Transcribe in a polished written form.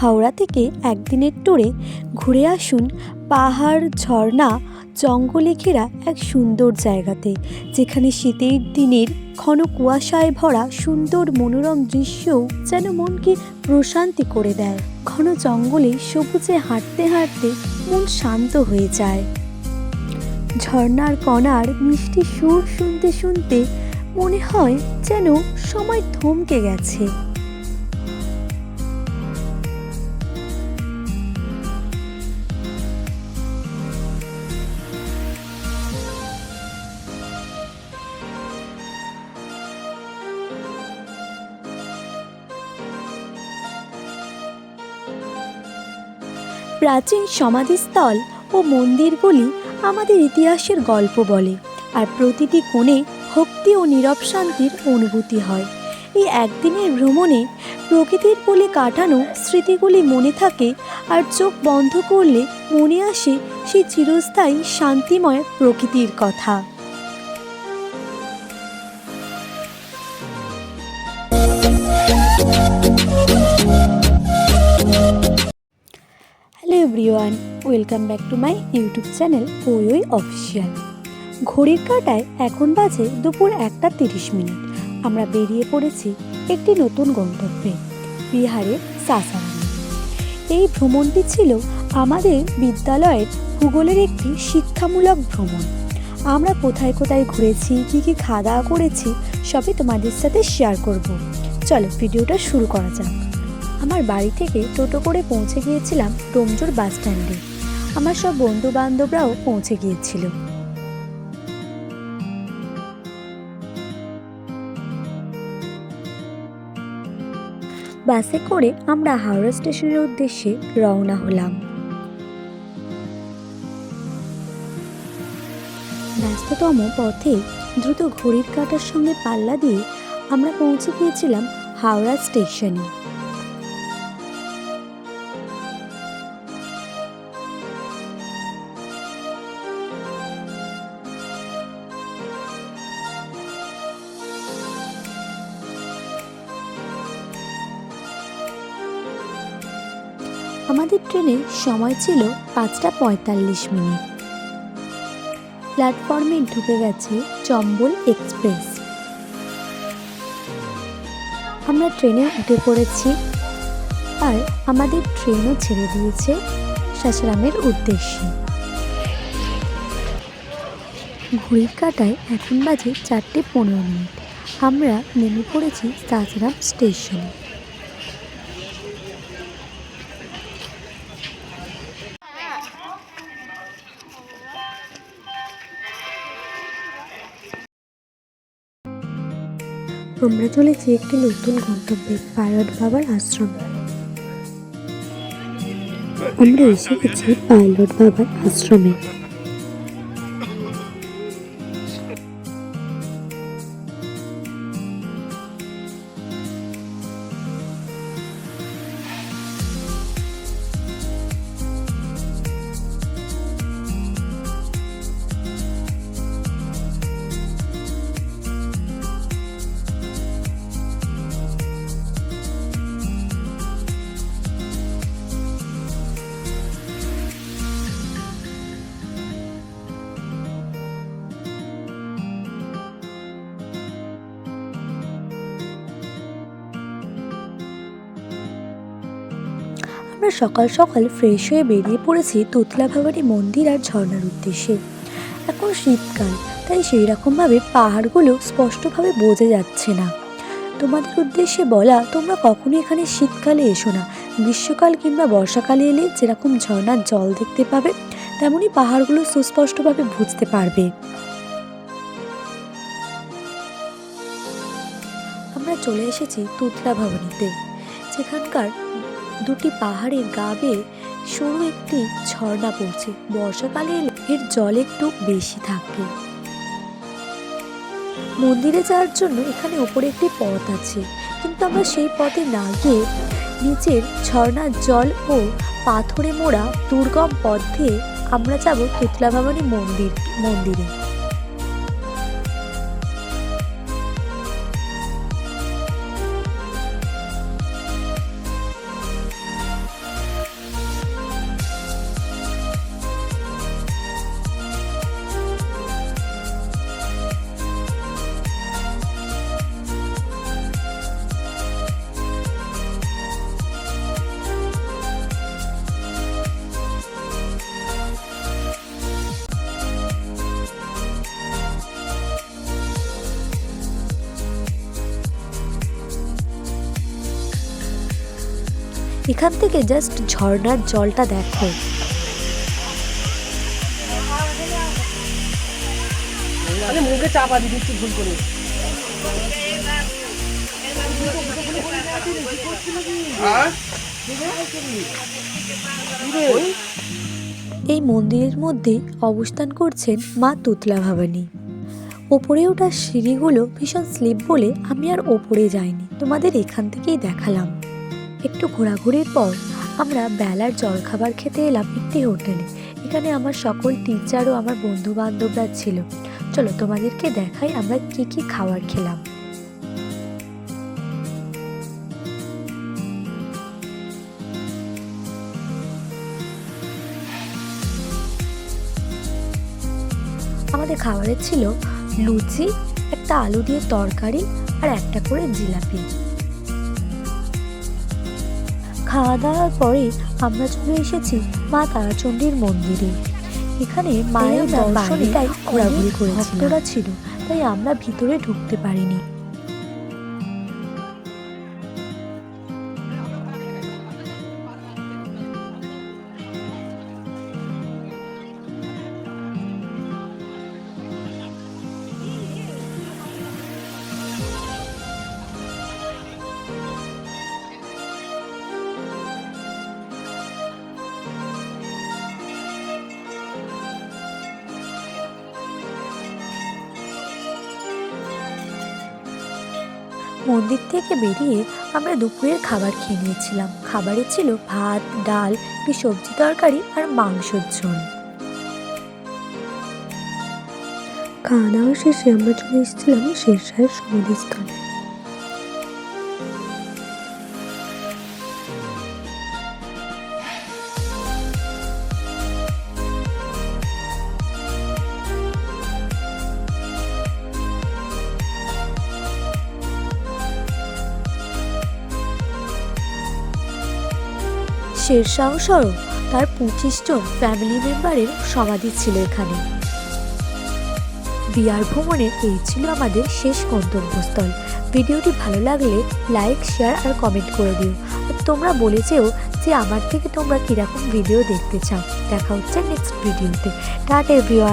হাওড়া থেকে একদিনের ট্যুরে ঘুরে আসুন পাহাড়, ঝর্ণা, জঙ্গলে ঘেরা এক সুন্দর জায়গাতে, যেখানে শীতের দিনের ঘন কুয়াশায় ভরা সুন্দর মনোরম দৃশ্যও যেন মনকে প্রশান্তি করে দেয়। ঘন জঙ্গলে সবুজে হাঁটতে হাঁটতে মন শান্ত হয়ে যায়। ঝর্ণার কণার মিষ্টি সুর শুনতে শুনতে মনে হয় যেন সময় থমকে গেছে। প্রাচীন সমাধিস্থল ও মন্দিরগুলি আমাদের ইতিহাসের গল্প বলে, আর প্রতিটি কোণে ভক্তি ও নীরব শান্তির অনুভূতি হয়। এই একদিনের ভ্রমণে প্রকৃতির কোলে কাটানো স্মৃতিগুলি মনে থাকে, আর চোখ বন্ধ করলে মনে আসে সেই চিরস্থায়ী শান্তিময় প্রকৃতির কথা। Hello everyone, welcome back to my YouTube channel ওই অফিসিয়াল। ঘড়ির কাঁটায় এখন বাজে দুপুর 1:30। আমরা বেরিয়ে পড়েছি একটি নতুন গন্তব্যে, বিহারের সাসারামে। এই ভ্রমণটি ছিল আমাদের বিদ্যালয়ের ভূগোলের একটি শিক্ষামূলক ভ্রমণ। আমরা কোথায় কোথায় ঘুরেছি, কী কী খাওয়া দাওয়া করেছি, সবই তোমাদের সাথে শেয়ার করব। চলো ভিডিওটা শুরু করা যাক। আমার বাড়ি থেকে টোটো করে পৌঁছে গিয়েছিলাম ডোমজুড় বাস স্ট্যান্ডে। আমার সব বন্ধু বান্ধবরাও পৌঁছে গিয়েছিল। বাসে করে আমরা হাওড়া স্টেশনের উদ্দেশ্যে রওনা হলাম। ব্যস্ততম পথে দ্রুত ঘড়ির কাঁটার সঙ্গে পাল্লা দিয়ে আমরা পৌঁছে গিয়েছিলাম হাওড়া স্টেশনে। আমাদের ট্রেনের সময় ছিল 5:45। প্ল্যাটফর্মে ঢুকে গেছে চম্বল এক্সপ্রেস। আমরা ট্রেনে উঠে পড়েছি, আর আমাদের ট্রেনও ছেড়ে দিয়েছে সাসারামের উদ্দেশ্যে। ঘড়ির কাঁটায় এখন বাজে 4:15। আমরা নেমে পড়েছি সাসারাম স্টেশনে। আমরা চলেছি একটি নতুন গন্তব্যে, পাইলট বাবার আশ্রমে। আমরা এসে গেছি পাইলট বাবার আশ্রমে। আমরা সকাল সকাল ফ্রেশ হয়ে বেরিয়ে পড়েছি তুতলা ভবানী মন্দির আর ঝর্ণার উদ্দেশ্যে। এখন শীতকাল, তাই সেই রকমভাবে পাহাড়গুলো স্পষ্টভাবে বোঝা যাচ্ছে না। তোমাদের উদ্দেশ্যে বলা, তোমরা কখনো এখানে শীতকালে এসো না। গ্রীষ্মকাল কিংবা বর্ষাকালে এলে যেরকম ঝর্ণার জল দেখতে পাবে, তেমনই পাহাড়গুলো সুস্পষ্টভাবে বুঝতে পারবে। আমরা চলে এসেছি তুতলা ভবানীতে, যেখানকার দুটি পাহাড়ের গা বেয়ে সরু একটি ঝর্ণা পড়ছে। বর্ষাকালে এলে এর জল একটু বেশি থাকে। মন্দিরে যাওয়ার জন্য এখানে ওপরে একটি পথ আছে, কিন্তু আমরা সেই পথে না গিয়ে নিচের ঝর্ণার জল ও পাথরে মোড়া দুর্গম পথ দিয়ে আমরা যাব তুতলা ভবানী মন্দিরে। এখান থেকে জাস্ট ঝর্ণার জলটা দেখো। মুখে চাপা দিয়ে দিচ্ছি ভুল করে। এই মন্দিরের মধ্যে অবস্থান করছেন মা তুতলা ভবানী। ওপরে ওঠার সিঁড়িগুলো ভীষণ স্লিপ বলে আমি আর ওপরে যাইনি, তোমাদের এখান থেকেই দেখালাম। একটু ঘোরাঘুরির পর আমরা বেলার জলখাবার খেতে এলাম একটি হোটেলে। এখানে আমার সকল টিচার ও আমার বন্ধু বান্ধবরা ছিল। চলো তোমাদেরকে দেখাই আমরা কি কি খাবার খেলাম। আমাদের খাবারে ছিল লুচি, একটা আলু দিয়ে তরকারি আর একটা করে জিলাপি। খাওয়া দাওয়ার পরে আমরা চলে এসেছি মা তারাচণ্ডীর মন্দিরে। এখানে মায়ের দর্শনটাই ঘোরাঘুরি করে ভক্তরা ছিল, তাই আমরা ভিতরে ঢুকতে পারিনি। মন্দির থেকে বেরিয়ে আমরা দুপুরের খাবার খেয়ে নিয়েছিলাম। খাবারে ছিল ভাত, ডাল, একটি সবজি তরকারি আর মাংসের ঝোল। খাওয়া দাওয়া শেষে আমরা চলে এসেছিলাম শেরশাহের সমাধিস্থলে। শেরশাহ সহ তার 25 জন ফ্যামিলি মেম্বারের সমাধি ছিল এখানে। বিহার ভ্রমণের এই ছিল আমাদের শেষ গন্তব্যস্থল। ভিডিওটি ভালো লাগলে লাইক, শেয়ার আর কমেন্ট করে দিও। আর তোমরা বলেছেও যে আমার থেকে তোমরা কিরকম ভিডিও দেখতে চাও। দেখা হচ্ছে নেক্সট ভিডিওতে। Tata everyone.